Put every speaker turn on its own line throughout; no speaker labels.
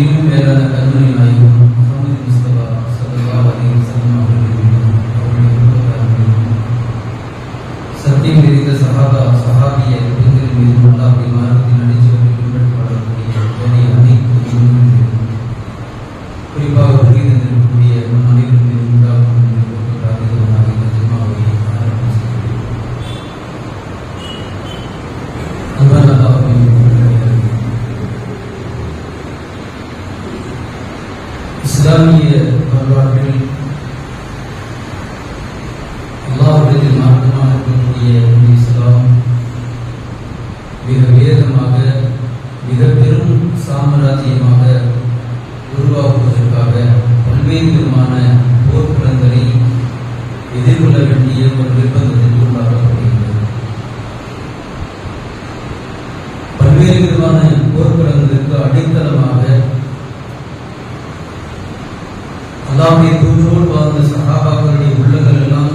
உயிரினும் மேலான கருணை நாயகம் முஹம்மது முஸ்தபா ஸல்லல்லாஹு அலைஹி வஸல்லம் சத்தியம் தெரிந்த சஹாபிய பெண்களின் மீது அல்லாஹ்வுடைய மார்க்கத்தின் அடிச்சுவடில் பின்பற்றப்படக்கூடிய அனைத்து குறிப்பாக வருகை தந்திருக்கக்கூடிய நம் அனைவரும் மீது உண்டாகும் இந்த ஜும்மாவை ஆரம்பம் செய்கிறேன். அன்பான இஸ்லாமிய வரலாற்றில் அல்லாஹ்விடத்தில் மார்க்கமாக இருக்கக்கூடிய இஸ்லாம் மிக வேகமாக மிக பெரும் சாம்ராஜ்யமாக உருவாக்குவதற்காக பல்வேறு விதமான போர்க்களங்களை எதிர்கொள்ள வேண்டிய ஒரு நிர்பந்தத்திற்கு உள்ளாக்கப்படுகிறது. பல்வேறு விதமான போர்க்களங்களுக்கு அடித்தளமாக அல்லாஹ்வுடைய தூதரோடு வாழ்ந்த சஹாபாக்களுடைய உள்ளங்கள் எல்லாம்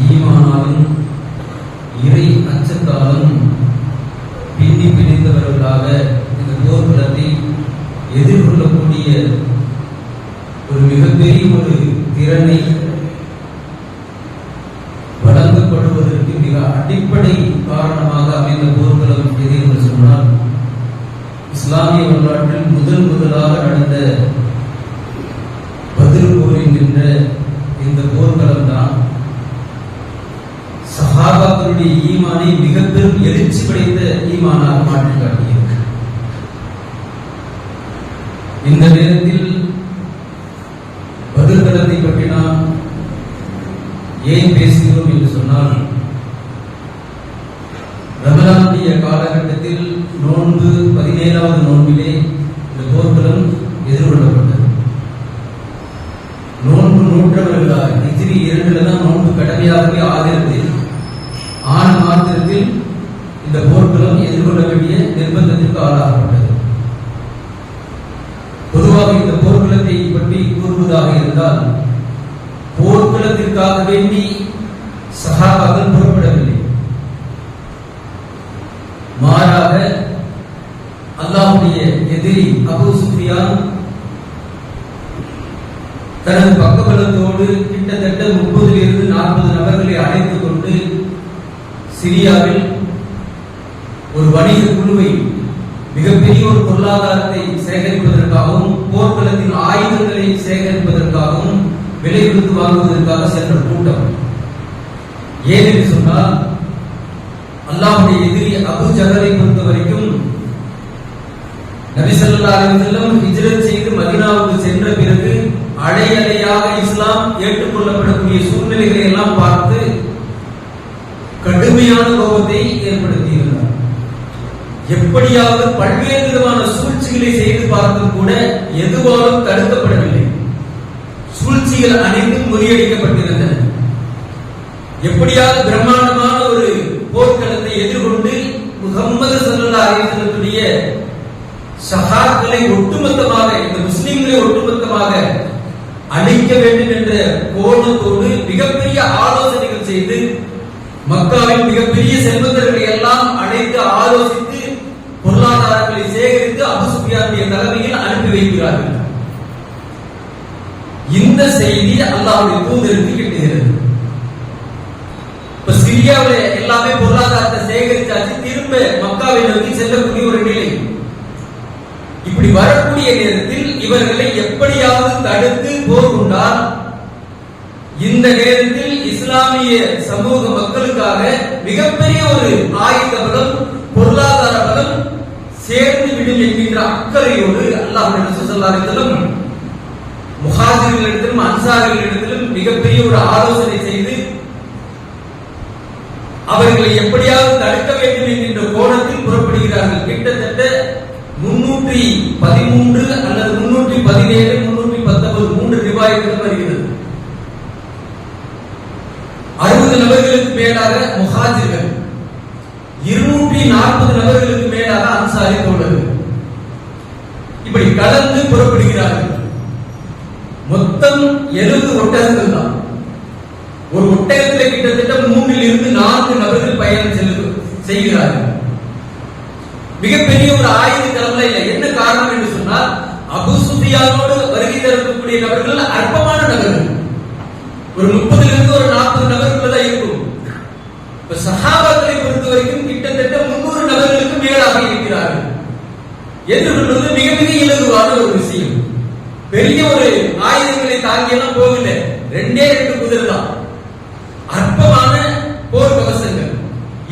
ஈமானாலும் இறை அச்சத்தாலும் பின்னி பிணைந்தவர்களாக இந்த போர்க்களத்தை எதிர்கொள்ளக்கூடிய ஒரு மிகப்பெரிய ஒரு திறனை வழங்கப்படுவதற்கு மிக அடிப்படை காரணமாக அமைந்த போர்க்களம் எது என்று சொன்னால், இஸ்லாமிய வரலாற்றில் முதலாக நடந்த பத்ர் போர் என்கின்ற இந்த போர்க்களம் தான் சஹாபாக்களுடைய ஈமானை மிக பெரும் எழுச்சி படைத்த ஈமானாக மாற்றி காட்டியது. இந்த நேரத்தில் பத்ர் களத்தை பற்றி நாம் ஏன் பேசுகிறோம் என்று சொன்னால், ரமலானுடைய காலகட்டத்தில் நோன்பு 17வது நோன்பிலே இந்த போர்க்களம் எதிர்கொள்ளப்பட்டது. நோன்பு நூற்றவர்களாக ஹிஜ்ரி 2 தான் நோன்பு கடமையாகவே ஆகிறது. ஆன மாத்திரத்தில் இந்த போர்க்களம் எதிர்கொள்ள வேண்டிய நிர்பந்தத்திற்கு ஆளாகப்பட்டது. பொதுவாக இந்த போர்க்களத்தை பற்றி கூறுவதாக இருந்தால், போர்க்களத்திற்காக வேண்டி சஹாபாக்கள் புறப்படவில்லை. மாறாக அல்லாஹ்வுடைய எதிரி அபூ சுஃபியான் தனது பக்கபலத்தோடு கிட்டத்தட்ட 30 to 40 நபர்களை அழைத்துக் கொண்டு சிரியாவில் ஒரு வணிக குழுவை மிகப்பெரிய ஒரு பொருளாதாரத்தை சேகரிப்பதற்காகவும் போர்க்களத்தின் ஆயுதங்களை சேகரிப்பதற்காகவும் விலை கொடுத்து வாங்குவதற்காக சென்ற கூட்டம். ஏனென்று சொன்னால், அல்லாஹ்வுடைய எதிரி அபூ ஜஹலை பொறுத்த வரைக்கும் நபி ஸல்லல்லாஹு அலைஹி வஸல்லம் ஹிஜ்ரத் செய்து மதீனாவுக்கு சென்ற பிறகு அலையலையாக இஸ்லாம் ஏற்றுக்கொள்ளப்படக்கூடிய சூழ்நிலைகளை எல்லாம் பார்த்து கடுமையான கோபத்தை ஏற்படுத்தியிருந்தார். எப்படியாவது பல்வேறு விதமான சூழ்ச்சிகளை செய்து பார்த்தும் கூட எதுவாலும் தடுக்கப்படவில்லை. சூழ்ச்சிகள் அனைத்தும் முறியடிக்கப்பட்டிருந்தன. எப்படியாவது பிரம்மாண்டமான ஒரு போர்க்களத்தை எதிர்கொண்டு முஹம்மது ஸல்லல்லாஹு அலைஹி வஸல்லமுடைய சஹாக்களை ஒட்டுமொத்தமாக, இந்த முஸ்லிம்களை ஒட்டுமொத்தமாக அழிக்க வேண்டும் என்ற கோணத்தோடு மிகப்பெரிய ஆலோசனைகள் செய்து மக்காவின் மிகப்பெரிய செல்வந்தர்களை எல்லாம் அழைத்து ஆலோசித்து பொருளாதாரங்களை சேகரித்து அபூ சுஃபியானுடைய தலைமையில் அனுப்பி வைக்கிறார்கள். இந்த செய்தி அல்லாஹ்வுடைய தூதருக்கு கிட்டுகிறது. இப்ப சிரியாவில் எல்லாமே பொருளாதாரத்தை சேகரித்தாச்சு, திரும்ப மக்காவை நோக்கி செல்லக்கூடிய ஒரு நிலை. இப்படி வரக்கூடிய நேரத்தில் இவர்களை எப்படியாவது தடுத்து போர் கொண்டால் இந்த நேரத்தில் இஸ்லாமிய சமூக மக்களுக்காக மிகப்பெரிய ஒரு ஆயுத பலம், பொருளாதார பலம் சேர்ந்து விடும் என்கின்ற அக்கறையோடு அல்லாஹ்வுடைய ரசூல் ஸல்லல்லாஹு அலைஹி வஸல்லம் முஹாஜிர்களிடத்திலும் அன்சாரிகளிடத்திலும் மிகப்பெரிய ஒரு ஆலோசனை செய்து அவர்களை எப்படியாவது தடுக்க வேண்டும் என்கின்ற கோணத்தில் புறப்படுகிறார்கள். கிட்டத்தட்ட 313 அல்லது 317, 319 3 ரிவாயத்துகள் வருகிறது. 60 நபர்களுக்கு மேலாக முஹாஜிர்கள், 240 நபர்களுக்கு மேலாக அன்சாரி தோழர்கள் இப்படி கலந்து புறப்படுகிறார்கள். மொத்தம் 70 ஒட்டகங்கள் தான். ஒரு ஒட்டகத்தில் கிட்டத்தட்ட 3 to 4 நபர்கள் பயணம் செய்கிறார்கள். மிகப்பெரிய ஒரு ஆயுத களம் இல்லை. என்ன காரணம் என்று சொன்னால், சுஃபியானோடு வருகை தரக்கூடிய நபர்கள் அற்பமான நபர்கள். ஒரு 30 இருந்து ஒரு 40 நபர்கள் தான் இருக்கும். இப்ப சஹாபாக்களை பொறுத்த வரைக்கும் கிட்டத்தட்ட 300 நபர்களுக்கு மேலாக இருக்கிறார்கள் என்று சொல்வது மிக மிக இலகுவான ஒரு விஷயம். பெரிய ஒரு ஆயுதங்களை தாங்கியெல்லாம் போகல, 2 குதிரை தான், அற்பமான போர் கவசங்கள்.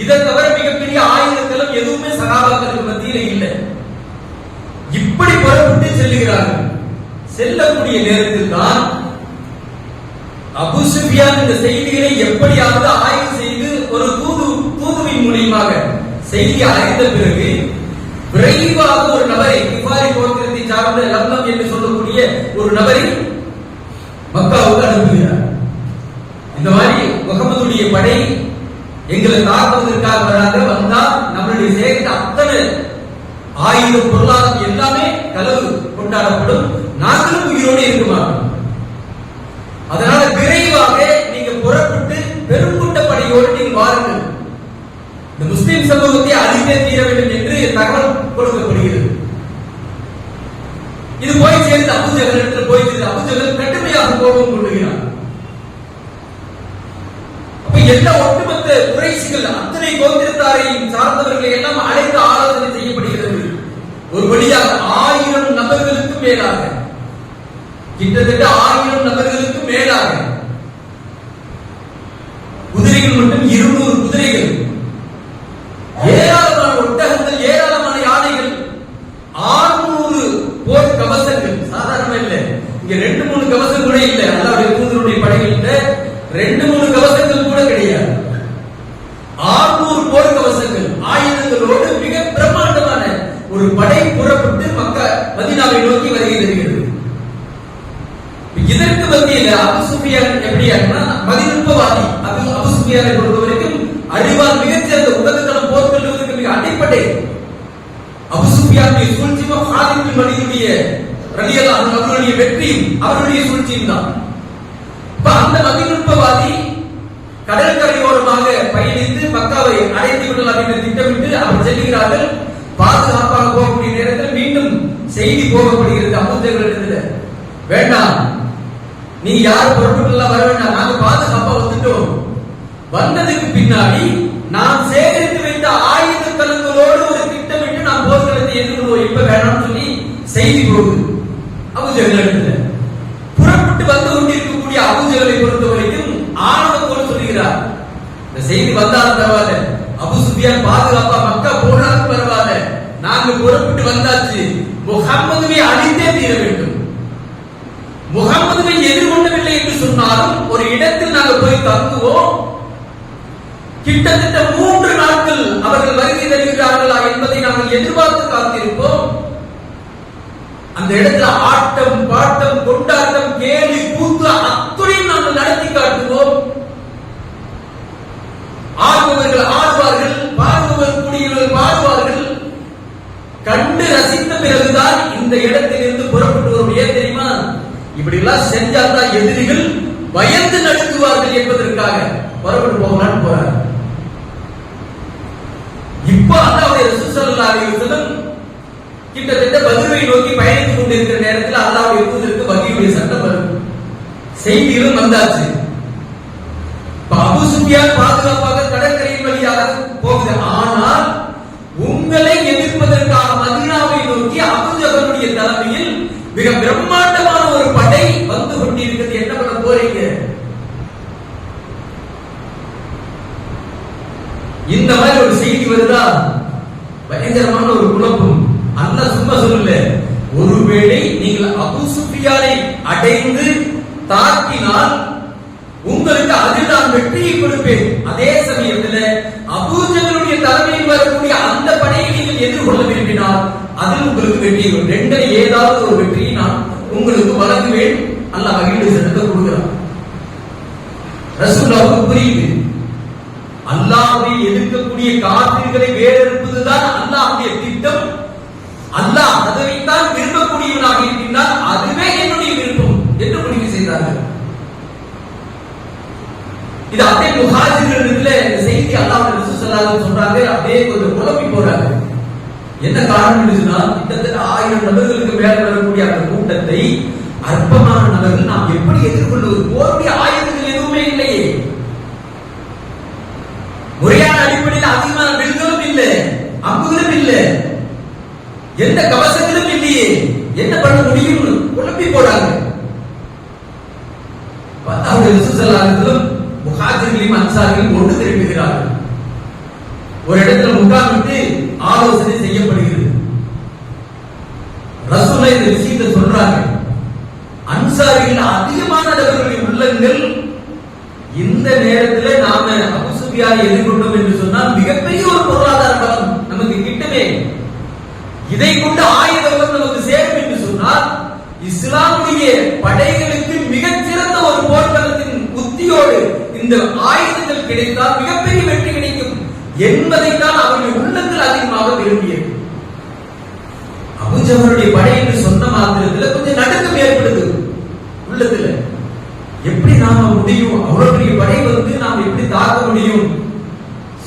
இதை தவிர மிகப்பெரிய ஆயுதங்களும் எதுவுமே சகாபாக்களுக்கு மத்தியில இல்லை. இப்படி புறப்பட்டு செல்லுகிறார்கள். செல்லக்கூடிய நேரத்தில் தான் அபூ சுஃபியான் இந்த செய்திகளை எப்படியாவது ஆய்வு செய்து ஒரு தூதுவின் மூலியமாக செய்தியை அறிந்த பிறகு விரைவாக ஒரு நபரை, கிஃபாரி கோத்திரத்தை சார்ந்த லம்லம் என்று சொல்லக்கூடிய ஒரு நபரை மக்காவுக்கு அனுப்புகிறார். இந்த மாதிரி முகமதுடைய படை எங்களை தாக்குவதற்காக வராங்க, வந்தா நம்மளுடைய சேர்ந்த அத்தனை ஆயுதம் பொருளாதாரம் எல்லாமே களவு கொண்டாடப்படும், நாங்களும் உயிரோடு இருக்க மாட்டோம். அதனால விரைவாக நீங்க புறப்பட்டு பெருங்கூட்ட படையோடு நீங்க வாருங்கள், இந்த முஸ்லிம் சமூகத்தை அழித்தே தீர வேண்டும் என்று தகவல் கொடுக்கப்படுகிறது. இது போய் சேர்ந்து அபூ ஜஹல் இடத்தில் போய் சேர்ந்து அபூ ஜஹல் கடுமையாக கோபம் கொள்கிறார். எல்லா ஒட்டுமொத்த குறைஷிகள் அத்தனை கோத்திரத்தாரையும் சார்ந்தவர்களை எல்லாம் அழைத்து ஆலோசனை செய்யப்படுகிறது. ஒரு வழியாக 1000 நபர்களுக்கு மேலாக, கிட்டத்தட்ட 1000 நபர்களுக்கு மேலாக குதிரைகள் மட்டும் 200 குதிரைகள், ஏராளமான ஒட்டகங்கள், ஏராளமான யானைகள், 600 போர் கவசங்கள். சாதாரண இல்லை, இங்க 2-3 கவசம் கூட இல்லை. அல்லாஹ்வுடைய தூதருடைய படைகளில் 2-3 கவசங்கள் கூட கிடையாது. 600 போர் கவசங்கள், ஆயுதங்களோடு மிக பிரம்மாண்டமான ஒரு படை புறப்பட்டு மதீனாவை நோக்கி வருகை தருகிறது. இதற்கு மத்தியில் அபூ சுஃபியான் எப்படியானா மதிநுட்பவாதி. அபூ சுஃபியானை பொறுத்தவரைக்கும் அறிவால் மிகச்சிறந்த உலகத்தளம் போர் கொள்வதற்கு மிக அடிப்படை. அபூ சுஃபியானுடைய சூழ்ச்சியும் ஹாலித் பின் வலீதுடைய ரலியல்லாஹு அன்ஹு அவர்களுடைய வெற்றியும் அவருடைய சூழ்ச்சியும் தான். அந்த மதிநுட்பவாதி கடற்கரையோரமாக பயணித்து மக்காவை அடைத்து விடலாம் என்று திட்டமிட்டு அவர் செல்கிறார்கள். பாதுகாப்பாக போகக்கூடிய நேரத்தில் மீண்டும் செய்தி போகப்படுகிறது அபூ ஜஹல், வேண்டாம், நீ யார் புறப்பட்டுலாம் வர வேண்டாம், நாங்க பாதுகாப்பா வந்துட்டோம். வந்ததுக்கு பின்னாடி நாம் சேகரித்து வைத்த ஆயுத கலங்களோடு ஒரு திட்டமிட்டு நாம் போர்க்களத்தை எதிர்கொள்வோம், இப்ப வேணாம்னு சொல்லி செய்தி போகுது அபூ ஜஹல். புறப்பட்டு வந்து கொண்டிருக்கக்கூடிய அபூ ஜஹலை பொறுத்த வரைக்கும் ஆணவத்தோடு சொல்லுகிறார், இந்த செய்தி வந்தாலும் பரவாயில்ல, அபூ சுஃபியான் பாதுகாப்பா மக்கா போனாலும் பரவாயில்ல, நாங்க புறப்பட்டு வந்தாச்சு, முஹம்மதுவை அழித்தே தீர வேண்டும். முஹம்மதுவை எதிர்கொள்ளவில்லை என்று சொன்னாலும் ஒரு இடத்தில் நாங்கள் போய் தங்குவோம். கிட்டத்தட்ட 3 நாட்கள் அவர்கள் வருகை தருகிறார்களா என்பதை நாங்கள் எதிர்பார்த்து காத்திருப்போம். அந்த இடத்துல ஆட்டம் பாட்டம் கொண்டாட்டம் கேலி கூத்து அத்துணையும் நாங்கள் நடத்தி காட்டுவோம். ஆடுபவர்கள் ஆடுவார்கள், பாடுபவர்கள் பாடுவார்கள். கண்டு ரசித்த பிறகுதான் இந்த இடத்தில் இருந்து புறப்பட்டு வரும். ஏன் தெரியுமா? இப்படி எல்லாம் செஞ்சால்தான் எதிரிகள் பயந்து நடுங்குவார்கள் என்பதற்காக புறப்பட்டு போகலான்னு போறார். இப்போ அல்லாஹ்வுடைய ரசூல் ஸல்லல்லாஹு அலைஹி வஸல்லம் கிட்டத்தட்ட பத்ரை நோக்கி பயணித்துக் கொண்டிருக்கிற நேரத்தில் அல்லாஹ்வுடைய தூதருக்கு வஹீயுடைய சட்டம் வரும், செய்திகளும் வந்தாச்சு. அபூ சுஃபியான் பாதுகாப்பாக கடற்கரையின் வழியாக போகுது. ஆனால் உங்களை எதிர்ப்பதற்காக மதீனாவை நோக்கி அபூ ஜஹலுடைய தலைமையில் மிக பிரம்மாண்டமான ஒரு படை வந்து கொண்டிருக்கிறது, என்ன பண்ண போறீங்க? இந்த மாதிரி ஒரு செய்தி வருதா, பயங்கரமான ஒரு குழப்பம். அல்லாஹ் சும்மா சொல்லல, ஒருவேளை நீங்கள் அபூ சுஃபியானை அடைந்து தாக்கினால் உங்களுக்கு அதில் நான் வெற்றியை கொடுப்பேன். அதே சமயத்தில் அபூ ஜஹலுடைய தலைமையில் வரக்கூடிய அந்த படையை நீங்கள் எதிர்கொள்ள விரும்பினால் அதில் உங்களுக்கு வெற்றி வரும். 2 ஏதாவது ஒரு வெற்றியை நான் உங்களுக்கு வழங்குவேன். அல்லாஹ் வஹீயுடைய சட்டத்தை கொடுக்கிறான். ரசூலுல்லாஹ்வுக்கு புரியுது, அல்லாஹ்வை எதிர்க்கக்கூடிய காஃபிர்களை வேறறுப்பதுதான் அல்லாஹ்வுடைய திட்டம். அல்லாஹ் அதைத்தான் விரும்பக்கூடியவனாக இருக்கின்றான், அதுவே என்னுடைய விருப்பம் என்று முடிவு செய்தார்கள். இது அப்படியே முஹாஜிர்களிடத்துல இந்த செய்தி அல்லாஹ்வுடைய ரசூல் ஸல்லல்லாஹு அலைஹி வஸல்லம் சொல்றாங்க, அப்படியே கொஞ்சம் குழப்பி போறாங்க. என்ன காரணம் சொன்னா, கிட்டத்தட்ட 1000 நபர்களுக்கு மேல வரக்கூடிய அந்த கூட்டத்தை யுத்தத்தை அற்பமான நபர்கள் நாம் எப்படி எதிர்கொள்வது? போருடைய ஆயுதங்கள் எதுவுமே இல்லையே, முறையான அடிப்படையில் அதிகமான வில்களும் இல்லை, அம்புகளும் இல்லை, எந்த கவசங்களும் இல்லையே, என்ன பண்ண முடியும்? குழப்பி போடாங்க. முஹாஜிர்களையும் அன்சாரிகளையும் ஒன்று திரும்புகிறார்கள். ஒரு இடத்துல முகாமிட்டு ஆலோசனை செய்யப்படுகிறது. ரசூலை இந்த விஷயத்தை சொல்றாங்க. அன்சாரிகள் அதிகமான நபர்களுடைய உள்ளங்கள் இந்த நேரத்தில் நாம அபூ சுஃபியானை எதிர்கொண்டோம் என்று சொன்னால் மிகப்பெரிய ஒரு பொருளாதார பலம் நமக்கு கிட்டவே. இதை கொண்டு ஆயுதம் நமக்கு சேரும் என்று சொன்னால் இஸ்லாமுடைய படைகளுக்கு மிகச்சிறந்த ஒரு போர்க்களத்தின் உத்தியோடு இந்த ஆயுதங்கள் கிடைத்தால் மிகப்பெரிய வெற்றி கிடைக்கும் என்பதைத்தான் அவருடைய உள்ளத்தில் அதிகமாக விரும்பியது. அபூஜஹலுடைய படை என்று சொன்ன மாத்திரத்தில் கொஞ்சம் நடுக்கம் ஏற்படுது உள்ளத்துல. எப்படி நாம முடியும்? அவ்வளவு பெரிய படை வந்து நாம் எப்படி தாக்க முடியும்?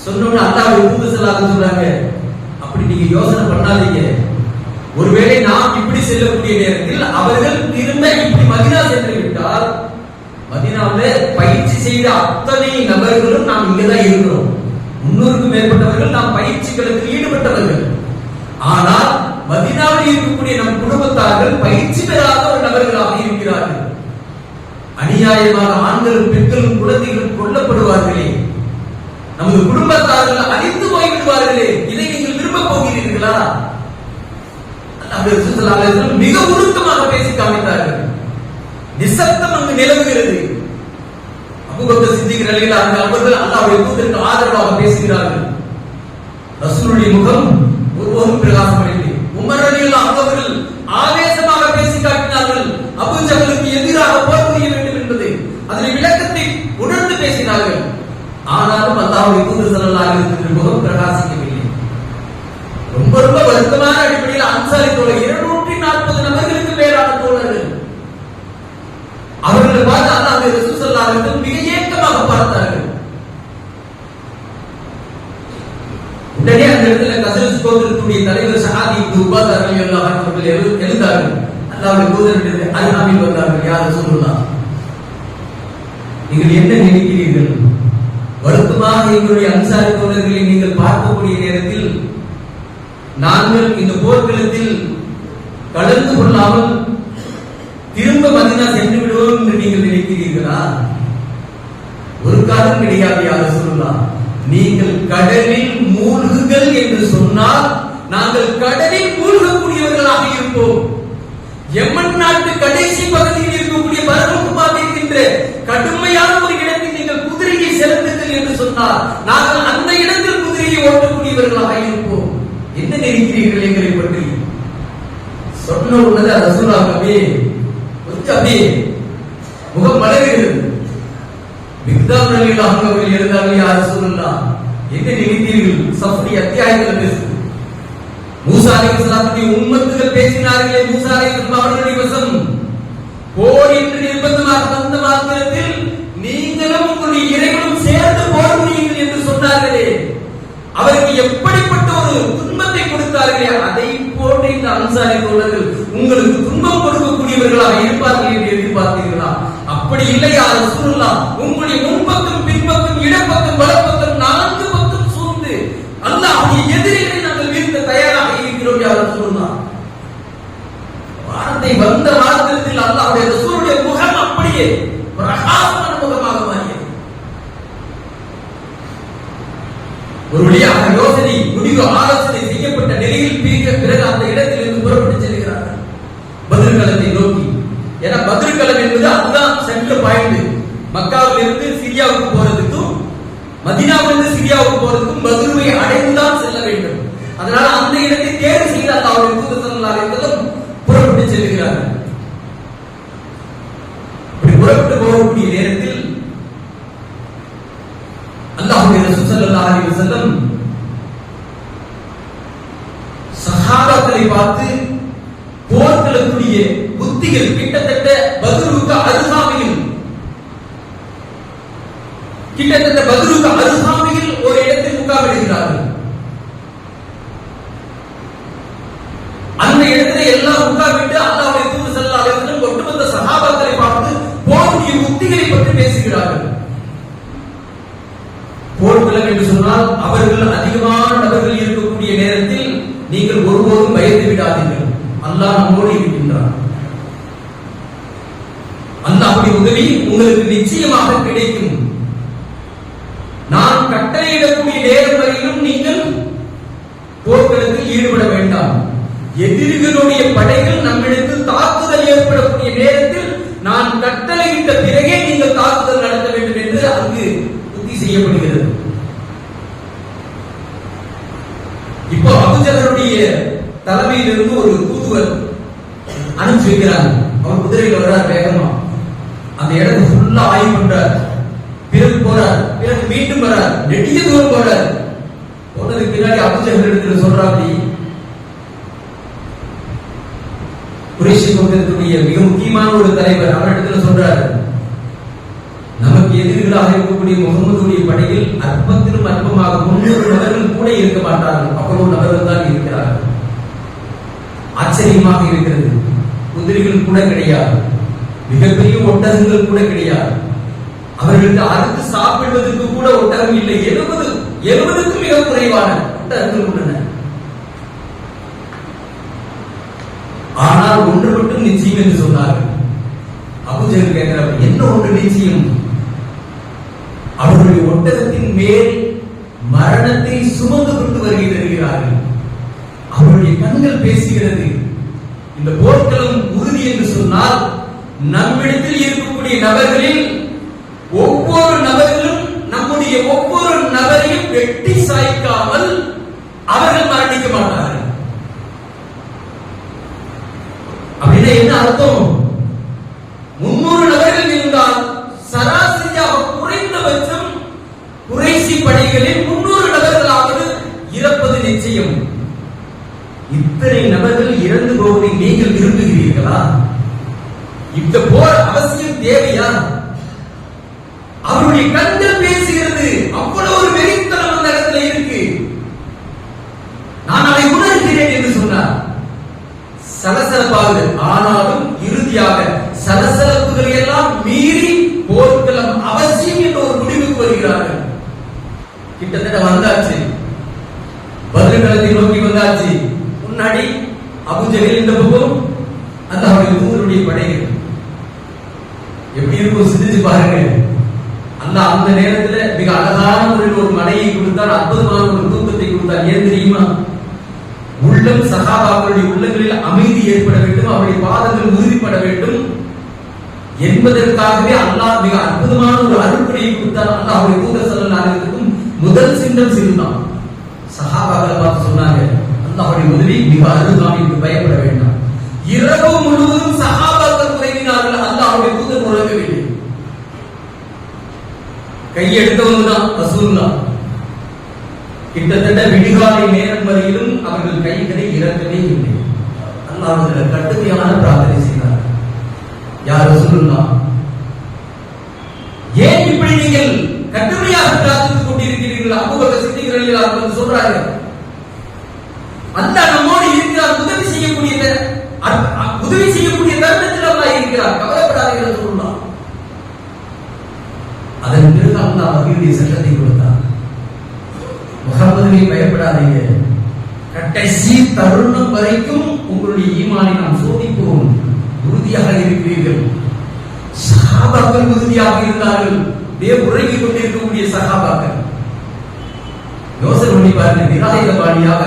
சொன்னோன்னு அல்லாஹ்வுடைய தூதர் ஸல்லல்லாஹு அலைஹி சொல்றாங்க, அப்படி நீங்க யோசனை பண்ணாதீங்க. ஒருவேளை நாம் இப்படி செல்லக்கூடிய நேரத்தில் அவர்கள் திரும்ப இப்படி மதீனா சென்று விட்டால், மதீனாவில் பயிற்சி செய்த அத்தனை நபர்களும் நாம் இங்கதான் இருக்கிறோம். 300க்கும் மேற்பட்டவர்கள் நாம் பயிற்சிகளுக்கு ஈடுபட்டவர்கள். ஆனால் மதீனாவில் இருக்கக்கூடிய நம் குடும்பத்தார்கள் பயிற்சி பெறாத ஒரு நபர்களாக இருக்கிறார்கள். அநியாயமாக ஆண்களும் பெண்களும் குழந்தைகளும் கொல்லப்படுவார்களே, நமது குடும்பத்தார்கள் அழிந்து போய்விடுவார்களே, இதை நீங்கள் விரும்ப போகிறீர்களா? மிக உருக்கமாக பேசி காமித்தார்கள். நிசப்தம் அங்கு நிலவுகிறது. அபூபக்கர் சித்திக் ரலியல்லாஹு அன்ஹு அவர்கள் அல்லாஹ்வுடைய தூதருக்கு ஆதரவாக பேசுகிறார்கள். ரசூலுடைய முகம் ஒருவரும் பிரகாசமடைந்தது. உமர் ரலியல்லாஹு அன்ஹு அவர்கள் ஆவேசமாக பேசி காட்டினார்கள். அபூ ஜஹலுக்கு எதிராக போர் புரிய வேண்டும் என்பது அதனை விளக்கத்தை உணர்ந்து பேசினார்கள். ஆனாலும் அல்லாஹ்வுடைய தூதர் ஸல்லல்லாஹு அலைஹி வஸல்லம் முகம் பிரகாசிக்கவில்லை. ரொம்ப ரொம்ப வருத்தமான அடிப்படையில் அன்சாரி தோழர் 240 நபர்களுக்கு மேலான தோழர்கள் அவர்களை பார்த்து அல்லாஹ்வுடைய ரசூல் ஸல்லல்லாஹு அலைஹி வஸல்லம் மிக ஏக்கமாக பார்த்தார்கள். உடனே அந்த இடத்துல கஸரஜ் கோத்திரத்துடைய தலைவர் ஷஹாதி இப்னு உபாதா ரலியல்லாஹு அன்ஹு அவர்கள் எழுந்தார்கள். அல்லாஹ்வுடைய தூதரிடத்தில் அருகாமையில் வந்தார்கள். யா ரசூலுல்லாஹ், நீங்கள் என்ன நினைக்கிறீர்கள்? வருத்தமாக எங்களுடைய அன்சாரி தோழர்களை நீங்கள் பார்க்கக்கூடிய நேரத்தில் நாங்கள் இந்த போர்க்களத்தில் கலந்து கொள்ளாமல் திரும்ப மதீனா சென்று விடுவோம் என்று நீங்கள் நினைக்கிறீர்களா? ஒரு காலம் கிடையாது. யா ரசூலுல்லாஹ், நீங்கள் கடலில் மூழ்குங்கள் என்று சொன்னால் நாங்கள் கடலில் மூழ்கக்கூடியவர்களாக இருப்போம். யமன் நாட்டு கடைசி பகுதியில் இருக்கக்கூடிய பரமகுமார் இருக்கின்ற கடுமையான ஒரு இடத்தில் நீங்கள் குதிரையை செலுத்துங்கள் என்று சொன்னால் நாங்கள் அந்த இடத்தில் குதிரையை ஓட்டக்கூடியவர்களாக இருப்போம். என்ன நினைக்கிறீர்கள் எங்களை பற்றி? சொன்ன உடனே ரசூலுல்லாஹ் கொஞ்சம் அப்படியே முகம் மலர்கிறது. மிக்தாம் ரலியல்லாஹு அன்ஹு அவர்கள் எழுந்தார்கள். யா ரசூலுல்லாஹ், என்ன நினைத்தீர்கள்? சஃப்ரி அத்தியாயத்தில் பேசுது. மூசா அலைஹிஸ்ஸலாத்துடைய உம்மத்துகள் பேசினார்களே, மூசா அலைஹிஸ்ஸலாம் அவர்களுடைய வசம் போர் என்று நிர்பந்தமாக வந்த மாத்திரத்தில் நீங்களும் உங்களுடைய இறைவனும் சேர்ந்து போர் புரியுங்கள் என்று சொன்னார்களே, அவருக்கு எப்படிப்பட்ட ஒரு துன்பத்தை கொடுத்தார்களே, அதை போன்று இந்த அன்சாரி தோழர்கள் உங்களுக்கு துன்பம் கொடுக்கக்கூடியவர்களாக இருப்பார்கள் என்று எதிர்பார்த்தீர்களா? அப்படி இல்லை யா ரசூலுல்லாஹ், உங்களுடைய முன்பக்கம் பின்பக்கம் இடப்பக்கம் வலப்பக்கம் 4 பக்கம் சூழ்ந்து அல்லாஹ்வுடைய எதிரிகளை நாங்கள் வீழ்த்த தயாராக இருக்கிறோம் யா ரசூலுல்லாஹ். வார்த்தை வந்த மாத்திரத்தில் அல்லாஹ்வுடைய ரசூலுடைய முகம் அப்படியே பிரகாசமான முகமாக மாறியது. ஒரு வழியாக யோசனை முடிவு ஆலோசனை செய்யப்பட்ட நிலையில் பிறகு அந்த இடத்தில் இருந்து புறப்பட்டு செல்கிறார்கள் பத்ர் களத்தை நோக்கி. ஏன்னா பத்ர் களம் என்பது அதுதான் சென்ட்ரல் பாயிண்ட். மக்காவில் இருந்து சிரியாவுக்கு போறதுக்கும் மதீனாவில் இருந்து சிரியாவுக்கு போறதுக்கும் பத்ருவை அடைந்துதான் செல்ல வேண்டும். அதனால அந்த இடத்தை தேர்வு செய்து அல்லாஹ்வுடைய தூதர் ஸல்லல்லாஹு அலைஹி வஸல்லம் புறப்பட்டு செல்கிறார்கள். இப்படி புறப்பட்டு போகக்கூடிய நேரத்தில் அல்லாஹ்வுடைய ரசூல் ஸல்லல்லாஹு அலைஹி வஸல்லம் சஹாபாக்களை பார்த்து போர்களுடைய புத்திகள் கிட்டத்தட்ட பத்ருக்கு அருகாமையில் ஒரு இடத்தில் முகாமிடுகிறார்கள். அந்த இடத்துல எல்லாம் முகாமிட்டு அல்லாஹ்வுடைய தூதர் ஸல்லல்லாஹு அலைஹி இருக்கக்கூடிய நேரத்தில் நீங்கள் ஒருபோதும் பயந்து விடாதீர்கள், அல்லாஹ் நம்மோடு இருக்கின்றான். அல்லாஹ்வுடைய உதவி உங்களுக்கு நிச்சயமாக கிடைக்கும். நான் கட்டளையிடக்கூடிய நேரம் வரையிலும் நீங்கள் போர்க்களத்தில் ஈடுபட வேண்டாம். எதிரிகளுடைய படைகள் நம்மிடத்தில் தாக்குதல் ஏற்படக்கூடிய நேரத்தில் நான் கட்டளையிட்ட பிறகே நீங்கள் தாக்குதல் நடத்த வேண்டும் என்று அங்கு உறுதி செய்யப்படுகிறது. இப்போ அபூஜஹலுடைய தலைமையிலிருந்து ஒரு தூதுவர் அனுப்பிச்சு வைக்கிறாங்க. அவர் குதிரையில் வர்றார் வேகமா, அந்த இடத்தை ஃபுல்லா ஆய்வு பண்றார். பிறகு போறார், பிறகு மீண்டும் வர்றார், நெடிய தூரம் போறார். போனதுக்கு பின்னாடி அபூஜஹல் இடத்துல சொல்றாப்படி, குறைஷி கோத்திரத்துடைய மிக முக்கியமான ஒரு தலைவர் அவர் இடத்துல சொல்றாரு, நமக்கு எதிரிகளாக இருக்கக்கூடிய முகமதுடைய படையில் அற்பத்திலும் அற்பமாக 300 நபர்கள் கூட இருக்க மாட்டார்கள், அவ்வளவு நபர்கள் தான் இருக்கிறார்கள். ஆச்சரியமாக இருக்கிறது. குதிரைகள் கூட கிடையாது, மிகப்பெரிய ஒட்டகங்கள் கூட கிடையாது. அவர்களுக்கு அறுத்து சாப்பிடுவதற்கு கூட ஒட்டகம் இல்லை. 70க்கும் மிக குறைவான ஒட்டகங்கள் உள்ளன. ஆனால் ஒன்று மட்டும் நிச்சயம் என்று சொன்னார்கள். அபூஜஹல் கேட்கிறார், என்ன ஒன்று நிச்சயம்? அவருடைய ஒட்டகத்தின் மேல் மரணத்தை சுமந்து கொண்டு வருகிறார்கள். அவருடைய கண்கள் பேசுகிறது. இந்த போர்க்களம் உறுதி என்று சொன்னால் நம்மிடத்தில் இருக்கக்கூடிய நபர்களில் ஒவ்வொரு நபர்களும் நம்முடைய ஒவ்வொரு நபரையும் வெட்டி சாய்க்காமல் அவர்கள் மரணிக்க மாட்டார்கள். அப்படின்னா என்ன அர்த்தம்? 300 நபர்கள் இருந்தால் சராசரியாக குறைந்தபட்சம் குறைசி படைகளில் 300 நபர்களாவது இறப்பது நிச்சயம். இத்தனை நபர்கள் இறந்து போவதை நீங்கள் விரும்புகிறீர்களா? இந்த போர் அவசியம் தேவையா? அவருடைய கண்கள் பேசுகிறது. அவ்வளவு ஒரு வெறித்தனம் அந்த இடத்துல இருக்கு. நான் அதை உணர்கிறேன் என்று சொன்னார். சலசலப்பாக, ஆனாலும் இறுதியாக சலசலப்புகளை எல்லாம் மீறி போர்க்களம் அவசியம் என்ற ஒரு முடிவுக்கு வருகிறார்கள். கிட்டத்தட்ட வந்தாச்சு, பதில்களத்தை நோக்கி வந்தாச்சு. முன்னாடி அபூஜஹல் இந்த பக்கம் அல்லாஹ்வுடைய தூதருடைய படைகள். எப்படி இருக்கும் சிந்திச்சு பாருங்க. அல்லாஹ் அந்த நேரத்தில் மிக அழகான முறையில் ஒரு மழையை கொடுத்தார், அற்புதமான ஒரு தூக்கத்தை கொடுத்தார். ஏன் தெரியுமா? உள்ளம் சஹாபாக்களுடைய உள்ளங்களில் அமைதி ஏற்பட வேண்டும், அவருடைய பாதங்கள் உறுதிப்பட வேண்டும் என்பதற்காகவே அல்லாஹ் மிக அற்புதமான ஒரு அருட்கொடையை கொடுத்தார். அல்லாஹ்வுடைய தூதர் ஸல்லல்லாஹு அலைஹி வஸல்லம் முதல் சின்னம் சிறுதான். சஹாபாக்களை பார்த்து சொன்னாங்க, அல்லாஹ்வுடைய உதவி மிக அருள்தான், என்று பயப்பட வேண்டாம். இரவு முழுவதும் சஹாபாக்கள் உறங்கினார்கள், அல்லாஹ்வுடைய தூதர் உறங்கவில்லை. கையெடுத்தவங்க தான் ரசூலுல்லாஹ். கிட்டத்தட்ட விடிகாலை நேரம் வரையிலும் அவர்கள் கைகளை இறக்கவே இல்லை. அல்லாஹ்விடம் கடுமையான பிரார்த்தனை செய்தார். யா ரசூலுல்லாஹ், ஏன் இப்படி நீங்கள் கடுமையாக பிரார்த்தித்துக் கொண்டிருக்கிறீர்கள்? அபூபக்கர் சித்திக் ரலியல்லாஹு அன்ஹு சொல்றாங்க, அல்லாஹ் நம்மோடு இருக்கிறார், உதவி செய்யக்கூடிய தருணத்தில் அல்லாஹ் இருக்கிறார், கவலைப்படாதீர்கள் ரசூலுல்லாஹ். அதன் பிறகு அல்லாஹ் வஹீயுடைய சட்டத்தை கொடுத்தார். முஹம்மதுவை பயப்படாதீங்க, கடைசி தருணம் வரைக்கும் உங்களுடைய ஈமானை நாம் சோதிப்போம், உறுதியாக இருக்கிறீர்கள். சஹாபாக்கள் உறுதியாக இருந்தார்கள். உறங்கிக் கொண்டிருக்கக்கூடிய சஹாபாக்கள் யோசனை பண்ணி பாருங்க. நிராயுதபாணியாக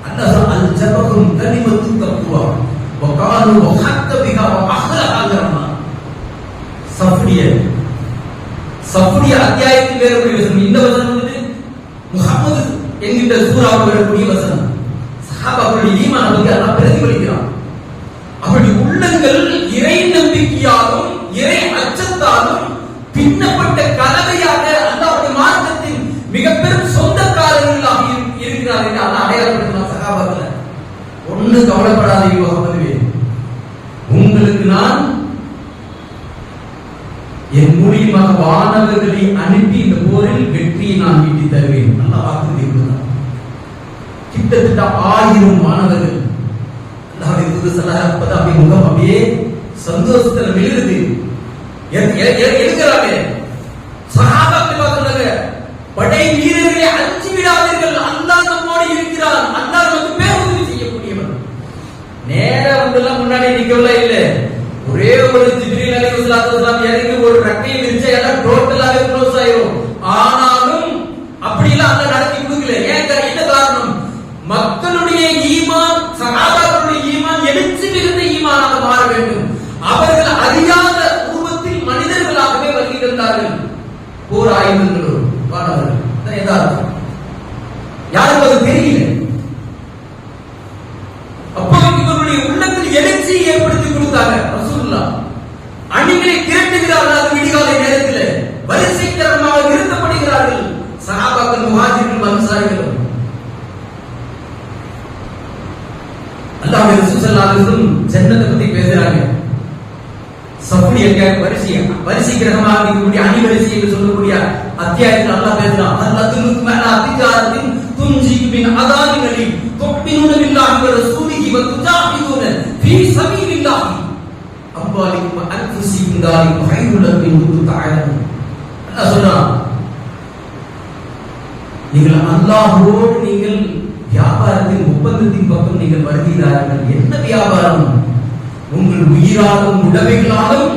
அல்லாஹ் அல் ஜபகும் கலிமத்து தக்வா வகாலு வஹத்த பிஹா வஅஹ்லஹா. சஃப்ரிய அத்தியாயத்தில் வேறக்கூடிய வசனம். இந்த வசனம் வந்து முஹம்மது என்கின்ற சூறாவில் வரக்கூடிய வசனம். சஹாபாக்களுடைய ஈமான் பற்றி அல்லாஹ் பிரதிபலிக்கிறான். அவருடைய உள்ளங்கள் இறை நம்பிக்கையாலும் இறை அச்சத்தாலும் பின்னப்பட்ட கலவையாக அல்லாஹ்வுடைய மார்க்கத்தின் மிக பெரும் சொந்தக்காரர்களாக இருக்கிறார்கள் என்று அல்லாஹ் அடையாளப்படுத்தினார். சஹாபாக்களை ஒண்ணு கவலைப்படாதீங்க முஹம்மதுவே, உங்களுக்கு நான் என் மூலியமாக வானவர்களை அனுப்பி இந்த போரில் வெற்றியை நான் ஈட்டி தருவேன். நல்லா வாக்குறுதி கொடுத்தார். கிட்டத்தட்ட 1000 மாணவர்கள் அல்லாஹ்வுடைய தூதர் ஸல்லல்லாஹு அலைஹி வஸல்லம் முகம் அப்படியே சந்தோஷத்துல விழுது. எழுதுறாங்க சஹாபாக்கள், படை வீரர்களை அஞ்சி விடாதீர்கள், அல்லாஹ் நம்ம நம்மோடு இருக்கிறான். அல்லாஹ் நமக்கு பேருதவி செய்யக்கூடியவன். நேரா வந்துலாம் முன்னாடி நிக்கவே இல்லை. ஒரே ஒரு ஜிப்ரீல் அலைஹிஸ்ஸலாம் இறங்கி ஒரு ரக்கையை விரிச்சா எல்லாம் டோட்டலாவே க்ளோஸ் ஆயிரும். ஆனாலும் அப்படி எல்லாம் அல்லாஹ் நடத்தி கொடுக்கல. ஏன் என்ன காரணம்? மக்களுடைய ஈமான், சஹாபாக்களுடைய ஈமான் எழுச்சி மிகுந்த ஈமானாக மாற வேண்டும். அவர்கள் அறியாத ரூபத்தில் மனிதர்களாகவே வருகிறார்கள். போர் ஆயுதங்களோடு வானவர்கள் யதார்த்தம் யாருக்கு அது தெரியல. அப்போ இவருடைய உள்ளத்தில் எழுச்சியை ஏற்படுத்தி கொடுத்தாங்க ரசூலுல்லாஹ். அணிகளை திரட்டுகிறார்கள். அது விடிகாலை நேரத்தில் வரிசைக்கிரமமாக நிறுத்தப்படுகிறார்கள். சஹாபாக்கள், முஹாஜிர்கள், அன்சாரிகள். அல்லாஹ்வுடைய ரசூல் ஸல்லல்லாஹு அலைஹி வஸல்லம் ஜன்னத்தை பத்தி பேசுறாங்க. சஃபியக்க வரிசைக்கிரமமாக இருக்கக்கூடிய அணி வரிசை என்று சொல்லக்கூடிய அத்தியாயத்தில் அல்லாஹ் பேசுறான். அல்லதுலுக்கு மனா திஜாரத்தின் துன்ஜிகு மின் அதானிகளி துக்மினுன பில்லாஹி வ ரசூலிஹி வ துஜாஹிதுன ஃபீ சபீலில்லாஹி அம்வாலிக்கும் வ அன்ஃபுசிக்கும் தாலிக்கும் கைருல் லக்கும் இன் தஅலமூன். அல்லாஹ் சொல்றான், நீங்கள் அல்லாஹ்வோடு நீங்கள் வியாபாரத்தின் ஒப்பந்தத்தின் பக்கம் நீங்கள் வருகிறார்கள். என்ன வியாபாரம்? உங்கள் உயிராலும் உடமைகளாலும்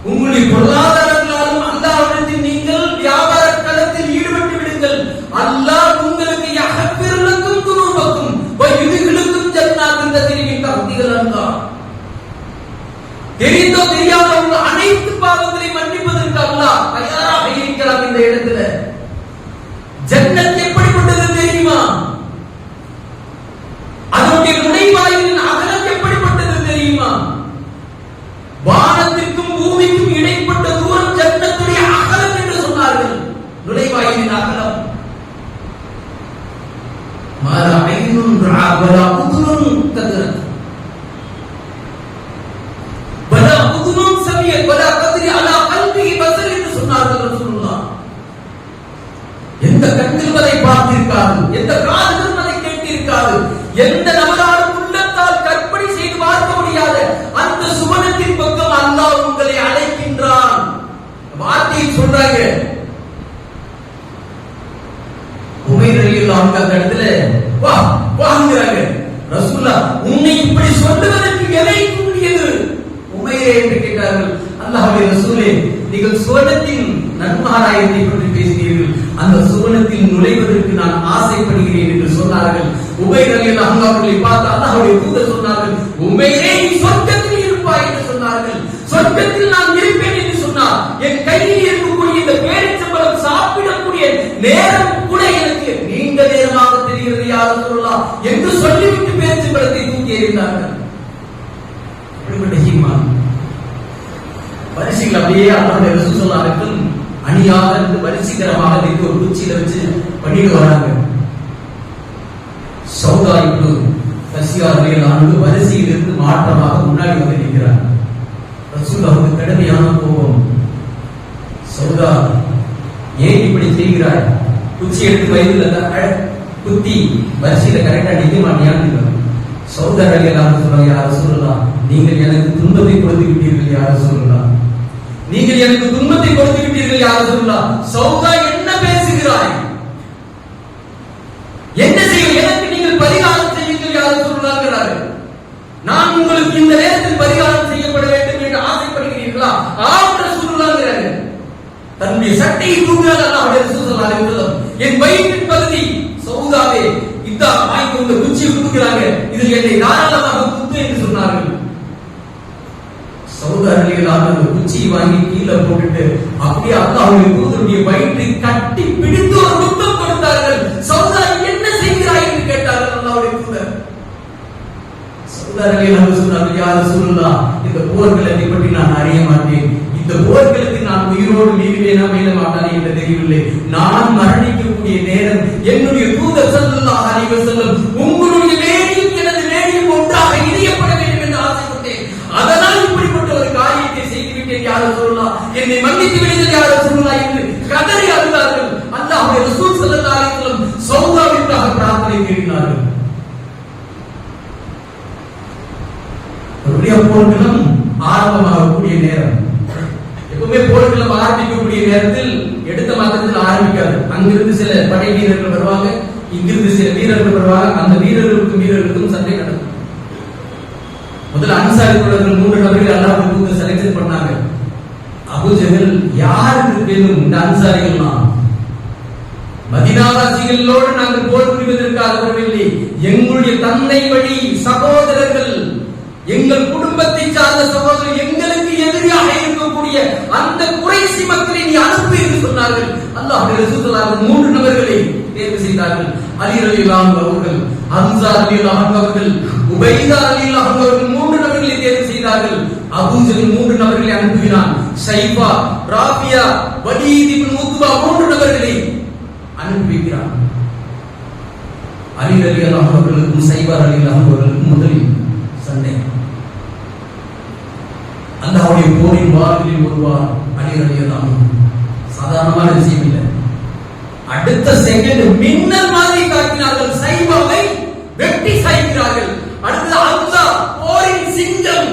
உங்களுடைய பொருளாதாரங்களாலும் அல்லாஹ்விடத்தில் நீங்கள் வியாபார களத்தில் ஈடுபட்டு விடுங்கள். அல்லாஹ் உங்களுக்கு யஹ்பிருலக்கும் துனூபக்கும் வ யுத்கிலுக்கும் ஜன்னாத்தின் தஜ்ரி மின் தஹ்திஹா அல்-அன்ஹார். தெரிந்தோ தெரியாதோ உங்கள் அனைத்து பாவங்களை மன்னிப்பதற்கு அல்லாஹ் தயாராக இருக்கிறார். இந்த இடத்துல ஜன்னத் எப்படிப்பட்டது தெரியுமா? அதனுடைய நுழைவாயிலின் அகலம் எப்படிப்பட்டது தெரியுமா? வானத்திற்கும் பூமிக்கும் இடைப்பட்ட தூரம் ஜன்னத்துடைய அகலம் என்று சொன்னார்கள். நுழைவாயிலின் அகலம் மாரா ஐனுன் ரா வலா உதுனுன் கத்ரத் வலா உதுனுன் சமியத் வலா கத்ரி அலா கல்பிஹி பஸர் என்று சொன்னார்கள் ரசூலுல்லாஹ். எந்த கண்கள் அதை பார்த்திருக்காது, எந்த காதுகள் அதை கேட்டிருக்காது, எந்த நபராலும் உள்ளத்தால் கற்பனை செய்து பார்க்க முடியாத அந்த சுவனத்தின் பக்கம் அல்லாஹ் உங்களை அழைக்கின்றான். வார்த்தையை சொல்றாங்க. உமைர் ரலியல்லாஹு அன்ஹு அந்த இடத்துல வா வாங்குறாங்க. ரசூலுல்லாஹ் உன்னை இப்படி சொல்லுவதற்கு எதை கூடியது உமைரே என்று கேட்டார்கள். அல்லாஹ்வுடைய ரசூலே, நீங்கள் சுவனத்தின் நன்மாராயத்தை பற்றி பேசினீர்கள். அந்த சுவனத்தில் நுழைவதற்கு நான் ஆசைப்படுகிறேன் என்று சொன்னார்கள். உமைர் ரலியல்லாஹு அன்ஹு அவர்களை பார்த்து அல்லாஹ்வுடைய தூதர் சொன்னார்கள், உமைரே நீ சொர்க்கத்தில் இருப்பாய் என்று சொன்னார்கள். சொர்க்கத்தில் நான் இருப்பேன் என்று சொன்னார். என் கையில் இருக்கக்கூடிய இந்த பேரிச்சம்பழம் சாப்பிடக்கூடிய நேரம் கூட எனக்கு நீண்ட நேரமாக தெரிகிறது யா ரசூலுல்லாஹ் என்று சொல்லிவிட்டு பேரிச்சம்பழத்தை தூக்கி எறிந்தார்கள். இப்படிப்பட்ட ஈமான் வரிசைகள் அப்படியே அல்லாஹ்வுடைய ரசூல் ஸல்லல்லாஹு அலைஹி வஸல்லம் அணியாக இருந்து வரிசைகரமாக நின்று ஒரு குச்சியில வச்சு பண்ணிட்டு வராங்க. சௌதா இப்னு கஸ்ஸியா ரலியல்லாஹு அன்ஹு வரிசையில் இருந்து மாற்றமாக முன்னாடி வந்து நிற்கிறார். ரசூலுல்லாஹ்வுக்கு கடுமையான கோபம். சௌதா, ஏன் இப்படி செய்கிறாய்? குச்சி எடுத்து வயதுல குத்தி வரிசையில கரெக்டா நிக்க மாட்டியான்னு. சௌதா ரலியல்லாஹு அன்ஹு சொல்றாங்க, யா ரசூலுல்லாஹ், நீங்கள் எனக்கு துன்பத்தை கொடுத்து விட்டீர்கள் யா ரசூலுல்லாஹ், நீங்கள் எனக்கு துன்பத்தை கொடுத்து விட்டீர்கள் யா ரசூலுல்லாஹ். சௌதா, என்ன பேசுகிறாய்? என்ன செய்ய? எனக்கு நீங்கள் பரிகாரம் செய்யுங்கள் யா ரசூலுல்லாஹ்ங்கறாரு. நான் உங்களுக்கு இந்த நேரத்தில் பரிகாரம் செய்யப்பட வேண்டும் என்று ஆசைப்படுகிறீர்களா? ஆம் ரசூலுல்லாஹ்ங்கறாரு. தன்னுடைய சட்டையை தூக்குகிறார் அல்லாஹ்வுடைய ரசூல் ஸல்லல்லாஹு அலைஹி வஸல்லம். என் வயிற்றின் பகுதி சௌதாவே, இதா வாங்கி உங்க குச்சியை குத்துகிறாங்க, இதில் என்னை தாராளமாக குத்து என்று சொன்னார்கள். சௌதா ரலியல்லாஹு அன்ஹு குச்சியை வாங்கி கீழே போட்டுட்டு அப்படியே அல்லாஹ்வுடைய தூதருடைய வயிற்றை கட்டி பிடித்து ஒரு முத்தம் கொடுத்தார்கள். சௌதா, என்ன செய்கிறாய் என்று கேட்டார்கள் அல்லாஹ்வுடைய தூதர். சௌதா ரலியல்லாஹு அன்ஹு சொன்னார்கள், யா ரசூலுல்லாஹ், இந்த போர்க்களத்தை பற்றி நான் அறிய மாட்டேன். இந்த போர்க்களத்தில் நான் உயிரோடு மீறுவேனா மீள மாட்டானே என்று தெரியவில்லை. நான் மரணிக்கக்கூடிய நேரம் என்னுடைய தூதர் ஸல்லல்லாஹு அலைஹி வஸல்லம் உங்களுடைய வேடியும் எனது வேடியும் ஒன்றாக இணையப்பட வேண்டும் என்று ஆசைப்பட்டேன். அதனால் இப்படிப்பட்ட ஒரு காரியத்தை செய்துவிட்டேன் யா ரசூலுல்லாஹ், என்னை மன்னித்து விடுங்கள் யா ரசூலுல்லாஹ் என்று கதறி அழுதார்கள். அல்லாஹ்வுடைய ரசூல் ஸல்லல்லாஹு அலைஹி வஸல்லம் சௌதாவிற்காக பிரார்த்தனை செய்தார்கள். ஒரே போர்களும் ஆரம்பமாகக்கூடிய நேரம். எப்பவுமே போர்களும் ஆரம்பிக்கக்கூடிய நேரத்தில் எடுத்த மாத்திரத்தில் ஆரம்பிக்காது. அங்கிருந்து சில படை வீரர்கள் வருவாங்க, இங்கிருந்து சில வீரர்கள் வருவாங்க. அந்த வீரர்களுக்கும் சண்டை நடக்கும். முதல்ல அன்சாரி தோழர்கள் 3 நபர்கள் அல்லாஹ்வுடைய தூதர் செலக்ஷன் பண்ணாங்க. அபூ ஜஹல் யாருக்கு பேரும் இந்த அன்சாரிகள்லாம் மதீனாவாசிகளோடு நாங்கள் போர் புரிவதற்காக வரவில்லை. எங்களுடைய தந்தை வழி சகோதரர்கள், எங்கள் குடும்பத்தை சார்ந்த சகோதரர்கள், எங்களுக்கு எதிரியாக இருக்கக்கூடிய அந்த குறைசி மக்களை நீ அனுப்பு என்று சொன்னார்கள். அல்லாஹ்வுடைய ரசூல் ஸல்லல்லாஹு அலைஹி வஸல்லம் 3 நபர்களை தேர்வு செய்தார்கள். அலி ரலியல்லாஹு அன்ஹு அவர்கள், ஹம்ஸா ரலியல்லாஹு அன்ஹு அவர்கள், உபைதா ரலியல்லாஹு அன்ஹு அவர்கள் 3 நபர்களை தேர்வு செய்தார்கள். அபூ ஜஹல் 3 நபர்களை அனுப்பினான். ஷைபா, ராபியா, வலீத் இப்னு உத்பா 3 நபர்களை அனுப்பி வைக்கிறான். அலி ரலியல்லாஹு அன்ஹு அவர்களுக்கும் ஷைபா ரலியல்லாஹு அன்ஹு அவர்களுக்கும் முதலில் சண்டை. அல்லாஹ்வுடைய போரின் வாளில் ஒருவார் அலி ரலியல்லாஹு அன்ஹு. சாதாரணமான விஷயம் இல்லை. அடுத்த செகண்ட் மின்னல் மாதிரி காட்டினார்கள். ஷைபாவை வெட்டி சாய்க்கிறார்கள். அடுத்து ஹம்ஸா போரின் சிங்கம்.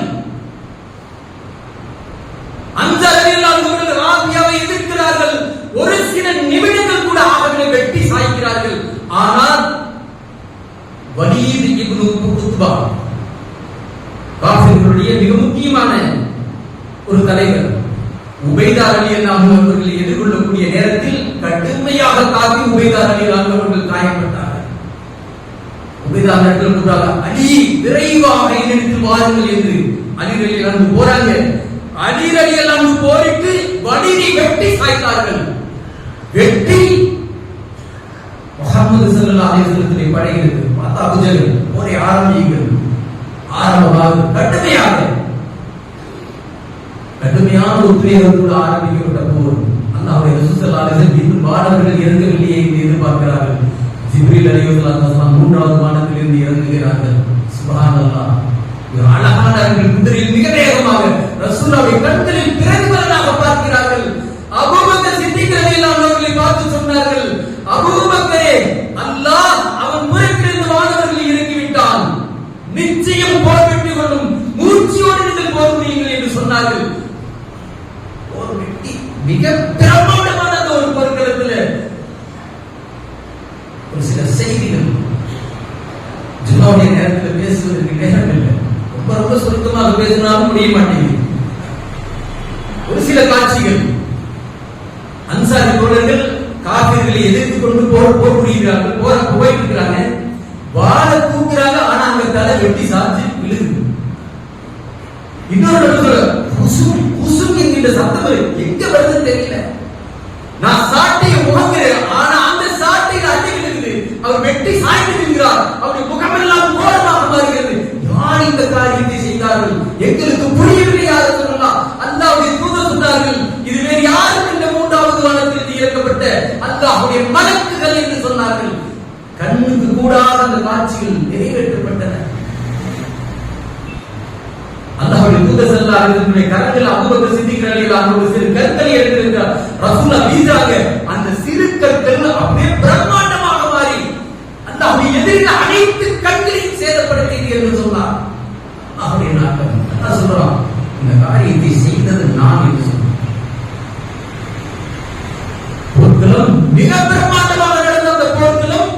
ஹம்ஸா ரலியல்லாஹு அன்ஹு அவர்கள் ராபியாவை எதிர்க்கிறார்கள். ஒரு சில நிமிடங்கள் கூட அவர்களை வெட்டி சாய்க்கிறார்கள். ஆனால் வலீத் இப்னு உத்பா காஃபிர்களுடைய மிக முக்கியமான ஒரு தலைவர், உபைதா ரலியல்லாஹு அன்ஹு அவர்களை எதிர்கொள்ளக்கூடிய நேரத்தில் கடுமையாக தாக்கி உபைதா ரலியல்லாஹு அன்ஹு அவர்கள் காயப்பட்டார்கள். உபைதா ரலியல்லாஹு அன்ஹு அலி விரைவாக என்னிடத்தில் வாருங்கள் என்று அலி ரலியல்லாஹு அன்ஹு போறாங்க. அலி ரலியல்லாஹு அன்ஹு போரிட்டு வலியை வெட்டி சாய்த்தார்கள். வெட்டி முஹம்மது ஸல்லல்லாஹு அலைஹி வஸல்லம் படையினருக்கு பார்த்தா அபூ ஜஹல் போரை ஆரம்பியுங்கள். ஆரம்பமாக கடுமையான உத்வேகத்தோடு ஆரம்பிக்கப்பட்ட போர். அல்லாஹ்வுடைய ரசூல் ஸல்லல்லாஹு அலைஹி வஸல்லம் இன்னும் மாணவர்கள் இறங்கவில்லையே என்று எதிர்பார்க்கிறார்கள். ஜிப்ரீல் அலைஹிஸ்ஸலாம் 3வது வானத்தில் இருந்து இறங்குகிறார்கள். சுப்ஹானல்லாஹ். ஒரு அழகான குதிரையில் மிக வேகமாக ரசூலுல்லாஹ்வுடைய கண்களில் பிரதிபலனாக பார்க்கிறார்கள். அபூபக்கர் சித்திக் ரலியல்லாஹு அன்ஹு அவர்களை பார்த்து சொன்னார்கள், அபூபக்கரே, அல்லாஹ் அவன் புறத்திலிருந்து வானவர்களை இறக்கி விட்டான். நிச்சயம் போர் வெற்றி கொள்ளும். மூச்சியோடு நீங்கள் போர் புரியுங்கள் என்று சொன்னார்கள். போர் வெற்றி மிக பிரமாண்டமான ஒரு போர்க்களத்தில் ஒரு சில செய்திகள் ஜும்மாவுடைய நேரத்தில் பேசுவதற்கு நேரம் இல்லை. ரொம்ப சுருக்கமாக பேசினாலும் முடிய மாட்டேங்குது. ஒரு சில காட்சிகள், அன்சாரி தோழர்கள் காஃபிர்களை எதிர்த்து கொண்டு போர் புரிகிறார்கள். போர போயிட்டு இருக்கிறாங்க. வாழ தூக்குறாங்க. ஆனா அங்க தலை வெட்டி சாஞ்சு விழுகுது. இன்னொரு என்கின்ற சத்தம் எங்க வருதுன்னு தெரியல. நான் சாட்டையை முகங்கிறேன். ஆனா அந்த சாட்டையில் அடி விழுகுது. அவர் வெட்டி சாய்ந்து விழுகிறார். அவருடைய முகமெல்லாம் கோரமாக மாறுகிறது. யார் இந்த காரியத்தை செய்தார்கள்? எங்களுக்கு புரியவில்லை. யார் சொல்லலாம்? அல்லாஹ்வுடைய தூதர் சொன்னார்கள், இது வேறு யாரும் இந்த 3வது வானத்தில் இறக்கப்பட்ட அல்லாஹ்வுடைய மலக்குகள் என்று சொன்னார்கள். கண்ணுக்கு கூடாத அந்த காட்சிகள் நிறைவேற்றப்பட்டன. அல்லாஹ்வுடைய தூதர் ஸல்லல்லாஹு அலைஹி வஸல்லம் கரத்தில் அபூபக்கர் சித்திக் ரலியல்லாஹு அன்ஹு சிறு கற்களை எடுத்திருந்தார். ரசூலுல்லாஹ் வீசாங்க. அந்த சிறு கற்கள் அப்படியே பிரம்மாண்டமாக மாறி அல்லாஹ்வுடைய எதிரில் அனைத்து கண்களையும் சேதப்படுத்தியது என்று சொன்னார். அல்லாஹ்வுடைய நாட்டம் அல்லாஹ் சொல்றான், இந்த காரியத்தை செய்தது நான் என்று சொன்னார். போர்க்களம் மிக பிரம்மாண்டமாக நடந்த அந்த போர்க்களம்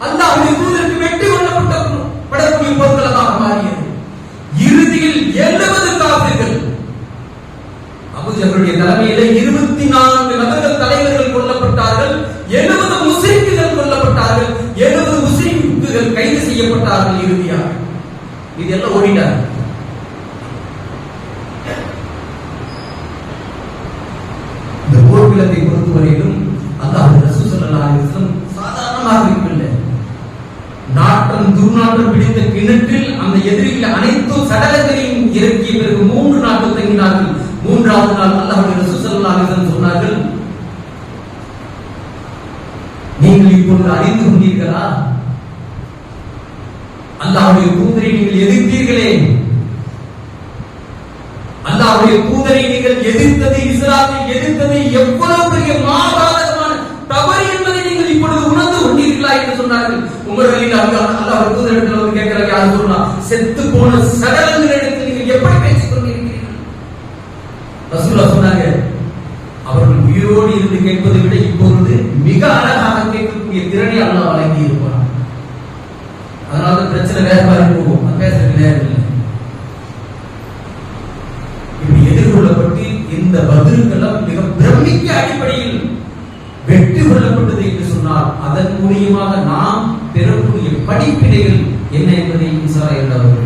அல்லாஹ்வுடைய தூதருக்கு வெற்றி கொள்ளப்படக்கூடிய போர்க்களமாக மாறியது. இறுதியில் 70 காஃபிர்கள், அபூ ஜஹலுடைய தலைமையிலே 24 நபர்கள் தலைவர்கள் கொல்லப்பட்டார்கள். 70 முஸ்லிம்கள் கொல்லப்பட்டார்கள். 70 முஸ்லிம்கள் கைது செய்யப்பட்டார்கள். இறுதியாக இதெல்லாம் ஓடிட்டாங்க. இந்த போர்க்களத்தை பொறுத்தவரையிலும் அல்லாஹ்வுடைய ரசூல் ஸல்லல்லாஹு அலைஹி வஸல்லம் சாதாரணமாக இருக்கவில்லை. நாட்டம் துர்நாற்றம் பிடித்த கிணற்றில் அந்த எதிரிகள் அனைத்து சடலங்களையும் இறக்கிய பிறகு 3 நாட்கள் தங்கினார்கள். 3வது நாள் அல்லாஹ்வுடைய ரசூல் ஸல்லல்லாஹு அலைஹி வஸல்லம் சொன்னார்கள், நீங்கள் இப்பொழுது அறிந்து கொண்டீர்களா? அல்லாஹ்வுடைய தூதரை நீங்கள் எதிர்த்தீர்களே. அல்லாஹ்வுடைய தூதரை நீங்கள் எதிர்த்தது, இஸ்லாத்தை எதிர்த்தது எவ்வளவு பெரிய மாபாதகமான தவறு என்பதை நீங்கள் இப்பொழுது உணர்ந்து கொண்டீர்களா என்று சொன்னார்கள். உமர் ரலியல்லாஹு அன்ஹு அல்லாஹ்வுடைய தூதரிடத்தில் வந்து கேட்கிறாங்க, யார் சொன்னா, செத்து போன சடலங்களிடத்தில் நீங்கள் எப்படி பேசிக் கொண்டிருக்கிறீர்கள்? ரசூலுல்லாஹ் சொன்னாங்க, அவர்கள் உயிரோடு இருந்து கேட்பதை விட இப்பொழுது மிக அழகாக கேட்கக்கூடிய திறனை அல்லாஹ் வழங்கி இருப்பார். பதில்களம் மிக பிரமிக்க அடிப்படையில் வெற்றி கொள்ளப்பட்டது என்று சொன்னால் அதன் மூலியமாக நாம் பெறக்கூடிய படிப்பினைகள் என்ன என்பதை இன்ஷா அல்லாஹ்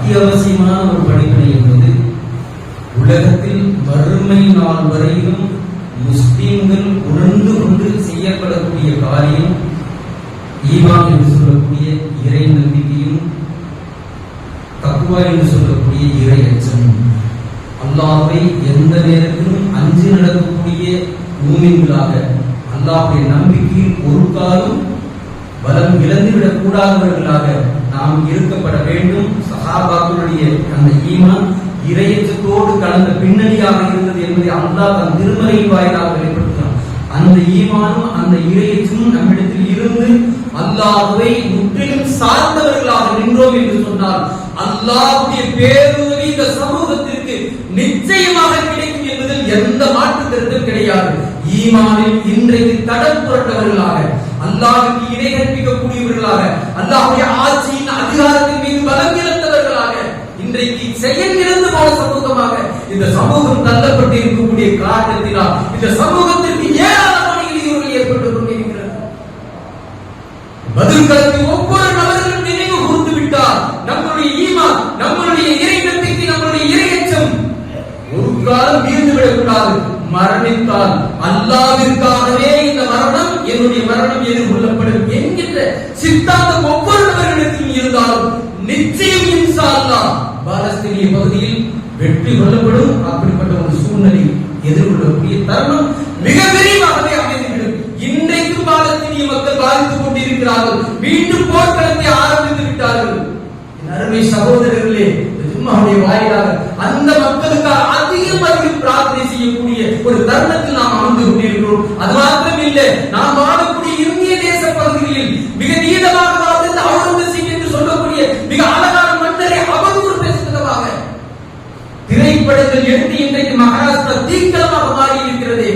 அத்தியாவசியமான ஒரு படிப்பினை என்பது உலகத்தில் மறுமை நாள் வரையிலும் முஸ்லிம்கள் உணர்ந்து கொண்டு செய்யப்படக்கூடிய காரியம் ஈமான் என்று சொல்லக்கூடிய இறை நம்பிக்கையும் தக்வா என்று சொல்லக்கூடிய இறை அச்சம். அல்லாஹ்வை எந்த நேரத்திலும் அஞ்சு நடக்கக்கூடிய மூமின்களாக அல்லாஹ்வுடைய நம்பிக்கையில் ஒரு காலம் பலம் இழந்துவிடக் கூடாதவர்களாக நாம் இருக்கப்பட வேண்டும். சஹாபாக்களுடைய அந்த ஈமான் இறையச்சத்தோடு கலந்த பின்னணியாக இருந்தது என்பதை அல்லாஹ் தன் திருமறை வாயிலாக வெளிப்படுத்தினார். அந்த ஈமானும் அந்த இறையச்சமும் நம்மிடத்தில் இருந்து அல்லாஹ்வை முற்றிலும் சார்ந்தவர்களாக நின்றோம் என்று சொன்னால் அல்லாஹ்வுடைய பேருதவி இந்த சமூகத்திற்கு நிச்சயமாக கிடைக்கும் என்பதில் எந்த மாற்று கருத்தும் கிடையாது. ஈமானில் இன்றைக்கு தடம் புரட்டவர்களாக அல்லாஹ்வுக்கு இணை கற்பிக்கக்கூடியவர்களாக அல்லாஹ்வுடைய ஆட்சியின் அதிகாரத்தின் மீது பலம் இழந்தவர்களாக இன்றைக்கு செயல் இழந்து போன சமூகமாக இந்த சமூகம் தள்ளப்பட்டு இருக்கக்கூடிய காரணத்தினால் இந்த சமூகத்திற்கு ஏராளமான இடையூறுகள் ஏற்பட்டுக் கொண்டிருக்கிறது. பதில்களுக்கு ஒவ்வொரு நபர்களும் நினைவு கூர்ந்து விட்டார். நம்முடைய ஈமான், நம்முடைய இறை நம்பிக்கை, நம்முடைய இறையச்சம் ஒரு காலம் வீழ்ந்துவிடக் கூடாது. மரணித்தால் அல்லாஹ்விற்காகவே இந்த மரணம் என்னுடைய மரணம் எதிர்கொள்ளப்படும் என்கின்ற சித்தாந்தம் ஒவ்வொரு நபர்களிடத்தில் இருந்தாலும் நிச்சயம் இன்ஷா அல்லாஹ் பாலஸ்தீனிய பகுதியில் வெற்றி கொள்ளப்படும். அப்படிப்பட்ட ஒரு சூழ்நிலை எதிர்கொள்ளக்கூடிய தருணம் மிக விரைவாகவே அமைந்துவிடும். இன்றைக்கு பாலஸ்தீனிய மக்கள் பாதித்துக் கொண்டிருக்கிறார்கள். மீண்டும் போர்க்களத்தை ஆரம்பித்து விட்டார்கள். அருமை சகோதரர்களே, ஜும்மாவுடைய வாயிலாக அந்த மக்களுக்காக அதிகம் பிரார்த்தனை செய்யக்கூடிய ஒரு தருணத்தில் நாம் அமர்ந்து கொண்டிருக்கிறோம். அது மாத்திரம் இல்லை, நாம் வாழக்கூடிய இந்திய தேச பகுதிகளில் மிக நீளமாக வாழ்ந்த அவுரங்கசீப் என்று சொல்லக்கூடிய மிக அழகான மன்னரை அவதூறு பேசுவதாக திரைப்படங்கள் எடுத்து இன்றைக்கு மகாராஷ்டிரா தீக்கிரமாக மாறி இருக்கிறது.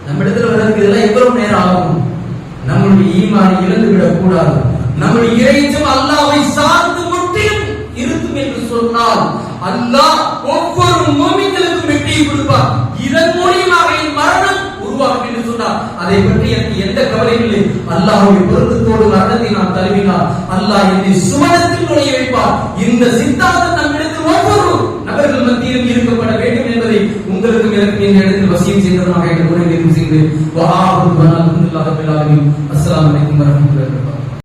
நம்மிடத்தில் வர்றதுக்கு இதெல்லாம் எவ்வளவு நேரம் ஆகும்? நம்முடைய ஈமானை இழந்துவிடக் கூடாது. நம்முடைய இறைச்சம் அல்லாஹ்வை சார்ந்து முற்றிலும் இருக்கும் என்று சொன்னால் அல்லாஹ் ஒவ்வொரு மூமின்களுக்கும் வெற்றியை கொடுப்பார். இதன் மூலமாக என் மரணம் உருவாகும் என்று சொன்னார். அதை பற்றி எனக்கு எந்த கவலையும் இல்லை. அல்லாஹ்வுடைய பொருத்தத்தோடு மரணத்தை நான் தழுவினால் அல்லாஹ் என்னை சுவனத்தில் நுழைய வைப்பார். இந்த சித்தாந்தம் நம்மிடத்தில் ஒவ்வொரு நபர்கள் மத்தியிலும் இருக்கப்பட வேண்டும் என்பதை உங்களுக்கு எனக்கு இந்த இடத்தில் வசியம் செய்ததாக என்று கூறி செய்து